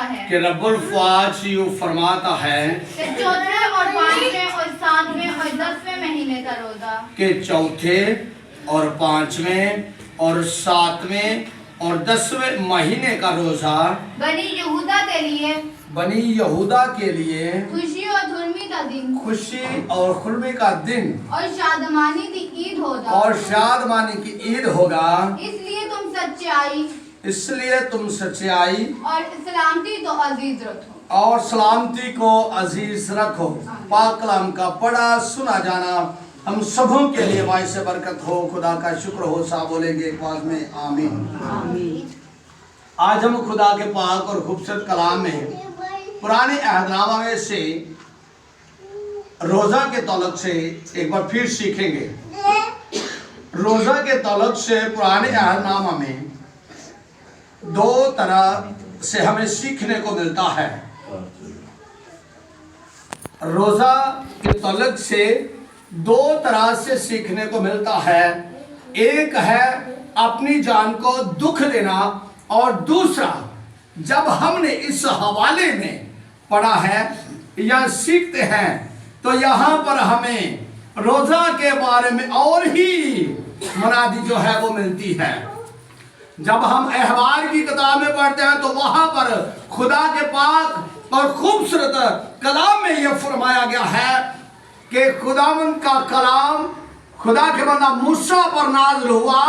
है कि रब्बुल फ़ाज यूँ फरमाता है कि चौथे और पांचवें और सातवें और 10वें महीने का रोजा कि चौथे और पांचवें और सातवें और 10वें महीने का रोजा बनी यहूदा के लिए बनी यहूदा के लिए खुशी और धुर्मी का दिन खुशी और खुलमी का दिन और शादमानी की ईद होगा और शादमानी की ईद होगा। इसलिए तुम सच्चाई और सलामती तो अजीज रखो और सलामती को अजीज रखो। पाक कलाम का पढ़ा सुना जाना हम सबों के लिए बाइस बरकत हो। खुदा का शुक्र हो। सा बोलेंगे एक आवाज में आमीन। आज हम खुदा के पाक और खूबसूरत कलाम में पुराने अहदनामा में से रोजा के तौलक से एक बार फिर सीखेंगे। रोजा के तौलक से पुराने अहदनामा में दो तरह से हमें सीखने को मिलता है। रोजा के तौलक से दो तरह से सीखने को मिलता है। एक है अपनी जान को दुख देना और दूसरा जब हमने इस हवाले में पढ़ा है या सीखते हैं तो यहाँ पर हमें रोजा के बारे में और ही मुनादी जो है वो मिलती है। जब हम अहबार की किताब में पढ़ते हैं तो वहां पर खुदा के पाक और खूबसूरत कलाम में यह फरमाया गया है कि खुदावंद का कलाम खुदा के बंदा मूसा पर नाज़िल हुआ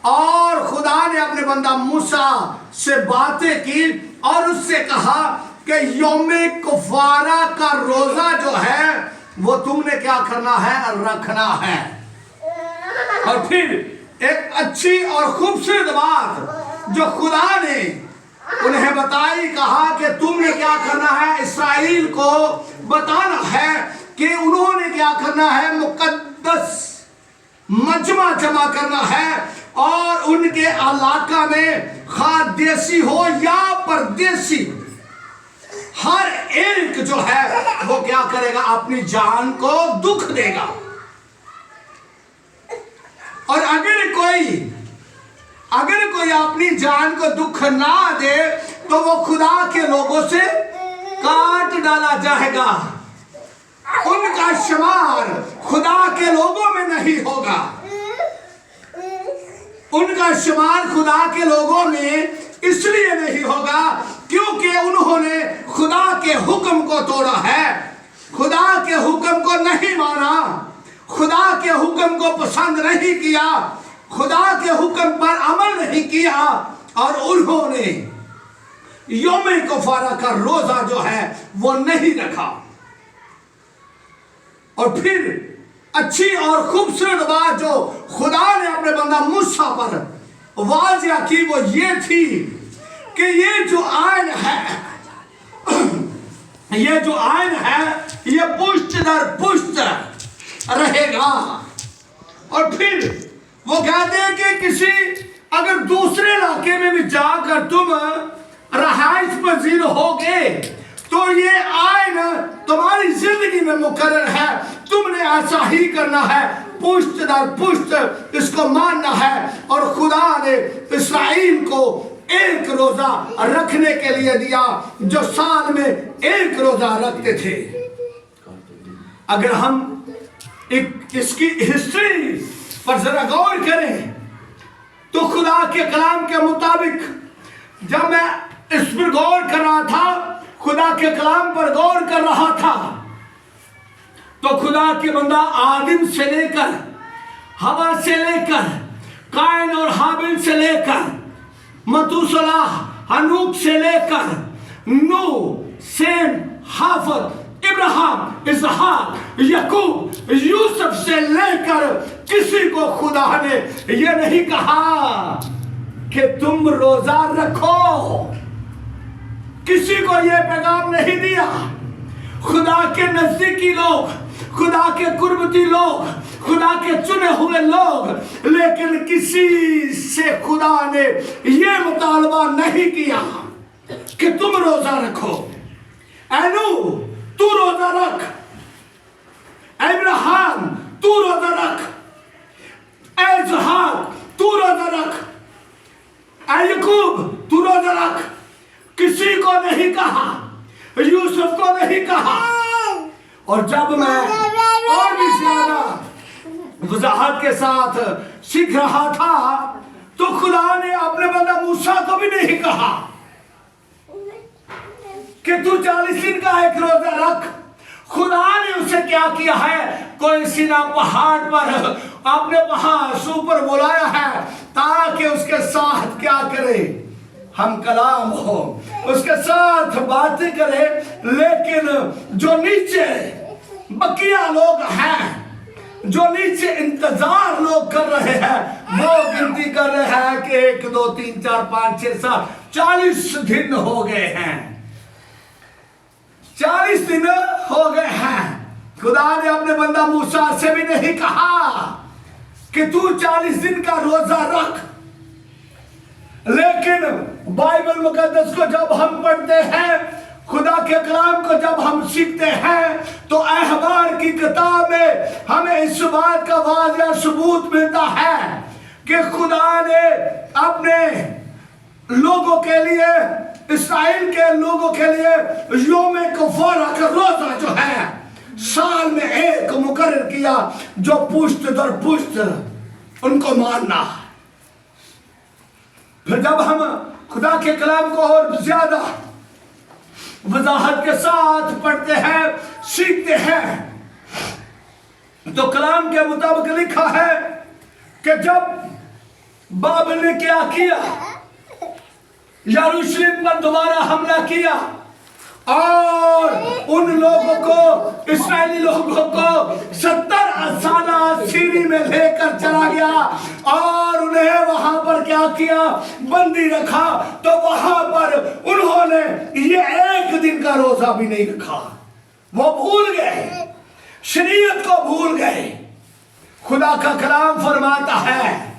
और खुदा ने अपने बंदा मूसा से बातें की और उससे कहा कि यौमे कुफारा का रोजा जो है वो तुमने क्या करना है, रखना है। और फिर एक अच्छी और खूबसूरत बात जो खुदा ने उन्हें बताई, कहा कि तुमने क्या करना है, इस्राएल को बताना है कि उन्होंने क्या करना है, मुकद्दस मजमा जमा करना है और उनके इलाका में खा देसी हो या परदेसी हर एक जो है वो क्या करेगा, अपनी जान को दुख देगा। और अगर कोई अपनी जान को दुख ना दे तो वो खुदा के लोगों से काट डाला जाएगा। उनका शुमार खुदा के लोगों में नहीं होगा। उनका शुमार खुदा के लोगों में इसलिए नहीं होगा क्योंकि उन्होंने खुदा के हुक्म को तोड़ा है, खुदा के हुक्म को नहीं माना, खुदा के हुक्म को पसंद नहीं किया, खुदा के हुक्म पर अमल नहीं किया और उन्होंने यौमे कुफारा का रोजा जो है वो नहीं रखा। और फिर अच्छी और खूबसूरत बात जो खुदा ने अपने बंदा मूसा पर वाज़िया की वो ये थी कि ये जो आयन है ये पुष्ट दर पुष्ट रहेगा। और फिर वो कहते हैं कि किसी अगर दूसरे इलाके में भी जाकर तुम रहाइश पजीर होगे तो ये आयन तुम्हारी जिंदगी में मुकर्रर है, तुमने ऐसा ही करना है, पुष्ट दर पुष्ट इसको मानना है। और खुदा ने इस्राएल को एक रोजा रखने के लिए दिया जो साल में एक रोजा रखते थे। अगर हम इसकी हिस्ट्री पर जरा गौर करें तो खुदा के कलाम के मुताबिक जब मैं इस पर गौर कर रहा था, खुदा के कलाम पर गौर कर रहा था, तो खुदा के बंदा आदम से लेकर हवा से लेकर कायन और हाबिल से लेकर मतूसलाह हनूक से लेकर नू सेम हाफत इब्राहिम इसहाक याकूब यूसुफ से लेकर किसी को खुदा ने यह नहीं कहा कि तुम रोजा रखो, किसी को यह पैगाम नहीं दिया। खुदा के नजदीकी लोग, खुदा के कुर्बती लोग, खुदा के चुने हुए लोग, लेकिन किसी से खुदा ने यह मुतालबा नहीं किया कि तुम रोजा रखो। ऐनू तू रोजा रख, इब्राहिम तू रोजा रख, इसहाक तू रोजा रख, याकूब तू रोजा रख। किसी को को नहीं कहा, यूसुफ को नहीं कहा। और जब मैं और भी ज्यादा वजाहत के साथ सीख रहा था तो खुदा ने अपने बंदा मूसा को भी नहीं कहा कि तू 40 दिन का एक रोजा रख। खुदा ने उसे क्या किया है, कोई सीना पहाड़ पर अपने पहाड़ ऊपर बुलाया है ताकि उसके साथ क्या करे, हम कलाम हो, उसके साथ बातें करें। लेकिन जो नीचे बकिया लोग हैं, जो नीचे इंतजार लोग कर रहे हैं, वो गिनती कर रहे हैं कि 1 2 3 4 5 6 7 40 दिन हो गए हैं, 40 दिन हो गए हैं। खुदा ने अपने बंदा मूसा से भी नहीं कहा कि तू 40 दिन का रोजा रख। लेकिन बाइबल मुकद्दस को जब हम पढ़ते हैं, खुदा के कलाम को जब हम सीखते हैं, तो अहबार की किताब में हमें इस बात का वाज़िह सबूत मिलता है कि खुदा ने अपने लोगों के लिए, इस्राएल के लोगों के लिए योम कफारा का रोजा जो है साल में एक मुकर्रर किया, जो पुश्त दर पुश्त उनको मानना। फिर जब हम खुदा के कलाम को और ज्यादा वजाहत के साथ पढ़ते हैं, सीखते हैं, तो कलाम के मुताबिक लिखा है कि जब बाबिल ने क्या किया, यरूशलेम पर दोबारा हमला किया और उन लोगों को, इस्राएली लोगों को 70 साल सीरी में लेकर चला गया और उन्हें वहां पर क्या किया, बंदी रखा। तो वहां पर उन्होंने ये एक दिन का रोजा भी नहीं रखा, वो भूल गए, शरीयत को भूल गए। खुदा का कलाम फरमाता है